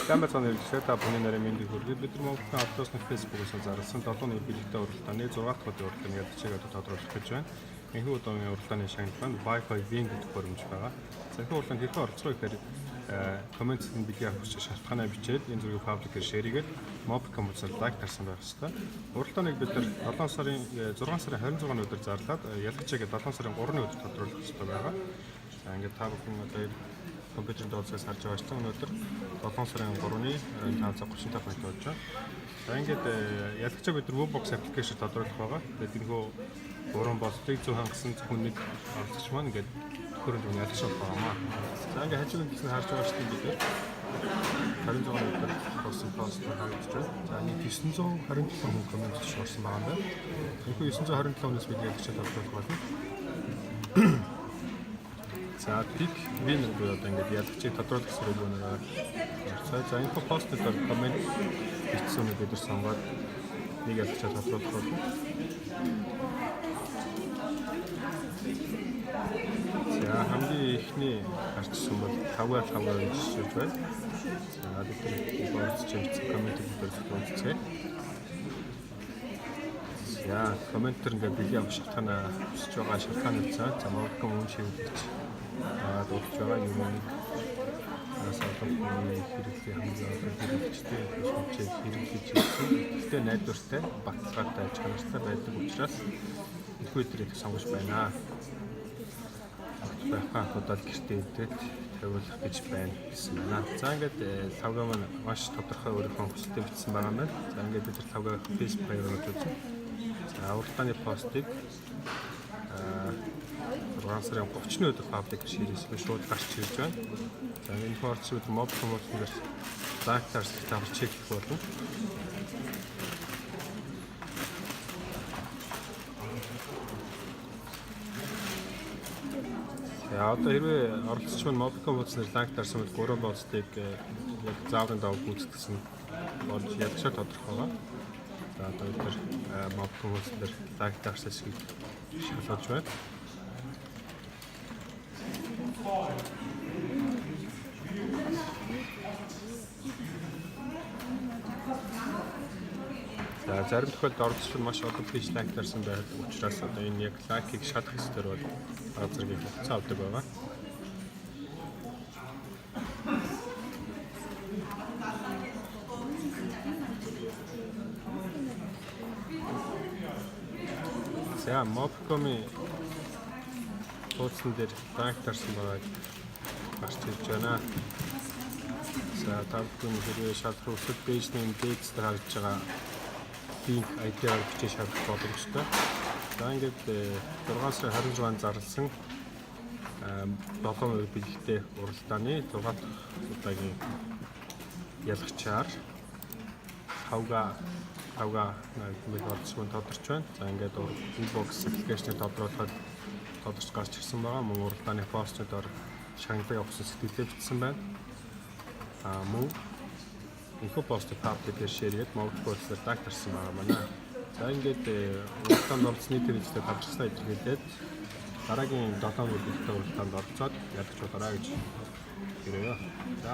Камер цааны хэрэглээ та бүхний нарийн мэндийг хүргэе. Бид нар Монголын Автосны Facebook-аас зарласан 7 оны бэлэгтэй уралдааны 6 дахь удаа уралдааны ядчаагаа тодруулах гэж байна. Энэхүү удаагийн уралдааны шагналыг Wi-Fi Wing гэдэг хөрөмж байгаа. За энэ уралдаанд хэрхэн оролцох вэ гэхээр комментийн видео авах шалтгаанаа бичээд энэ зэрэг пабликээр шеэрэгээд Mobcom үзэл лайк тарсан байх хэвээр. Уралдааныг бид нар 6 сарын 26-ны өдөр зарлаад ялгчаагаа 7 сарын 3-ны өдөр тодруулах хэрэгтэй байгаа. За ингээд та бүхэн одоо компьютер дооцоос харж байгаа чинь өнөөдөр 7 сарын 3-ны 5:35 болж байна. За ингээд ялгчаа бид нар Webbox application тодруулах байгаа. Тэгээд энэхүү уран болтыг зөв хангасан хүнийг оролцож маань ингээд хөрөнд нь ялгч байгаа. За ингээд хажуугийн хэсэг харж байгаа чинь бид нар 26 өдөр болсон пост харагдаж байна. За нэг 927 хүн коммент шуурсан байгаа юм байна. Энэхүү 927 хүнээс бид ялгчаа тодруулах болно. За пик винер буюу одоо ингээд ялгчийг тодруулах зэрэг өнөрөө. За энэ постод коммент бичсэн үү бид нар сонгоод нэг ялгчаа тодруулах болно. За хамгийн ихний гарчсан бол 5-5 жишээж байна. За бид нар бичсэн комментиг бид нар үзье. За комментэр ингээд бэлгийн авах шалтгаанаа хүсэж байгаа шалтгаан үзээ. За Mobcom үн шивдэж дуулж байгаа юм нэг асуултын хэрэглээ хамгаалалттай хэрэглэж ирсэн. Гэхдээ найдвартай, баталгаатай, чанартай байдаг учраас их үедрийг сонгож байна. Байхаа удаад гэртээ идээд тавиулах гэж байна гэсэн байна. За ингээд тавга маань маш тодорхой өөрийнхөө хүсэлтэд бичсэн байгаа юм байна. За ингээд бид тавга Facebook-аар үзсэн. За уралдааны постыг 6 сарын 30-ны өдөр паблик ширээсээ шууд гарч ирж байна. За энэ форцууд Mobcom-оор лайктаар давж чек хийх болно. За одоо хэрвээ оролцогч маань Mobcom-оор лайктаарсан бол 3 постыг яг зааврын даваа гүйцэтгсэн болж ядчаар тодорхой байгаа. За одоо бид Mobcom-оор лайктаарсан хэсгийг шалгаж байна. За зарим тохиолдолд оролцогч маш олон пэйж лайктарсан байх учраас одоо энэ яг лайкийг шалгах хэсгээр бол баг зэрэг хугацаа авдаг байгаа. За Mobcom-ийн хуудсан дээр лайктарсан байгааг гарч ирж байна. За та бүхэн хэрвээ шалгах хүсвэл пэйжний дээдс дээр харж байгаа линк ID-аар бичиж шалгах боломжтой. За ингээд 6 сарын 26-нд зарласан 7 өдөр бэлэгтэй уралдааны 6 дахь удаагийн ялгчаар тавга нэг орцсон тодорч байна. За ингээд Webbox application-ыг тодорч гарч ирсэн байгаа. Мөн уралдааны постноор шагналыг авсан сэтгэлдээ бичсэн байна. Мөн инфо постыг пабликээр шеэрэгээд Mobcom-оор лайктарсан байгаа маа. За ингээд уралдаанд оролцсны хэрэгцээ тавчсан илэрхийлээд дараагийн 7 өдөр бэлэгтэй уралдаанд оролцоод ялгч болоорой гэж хэлээ. За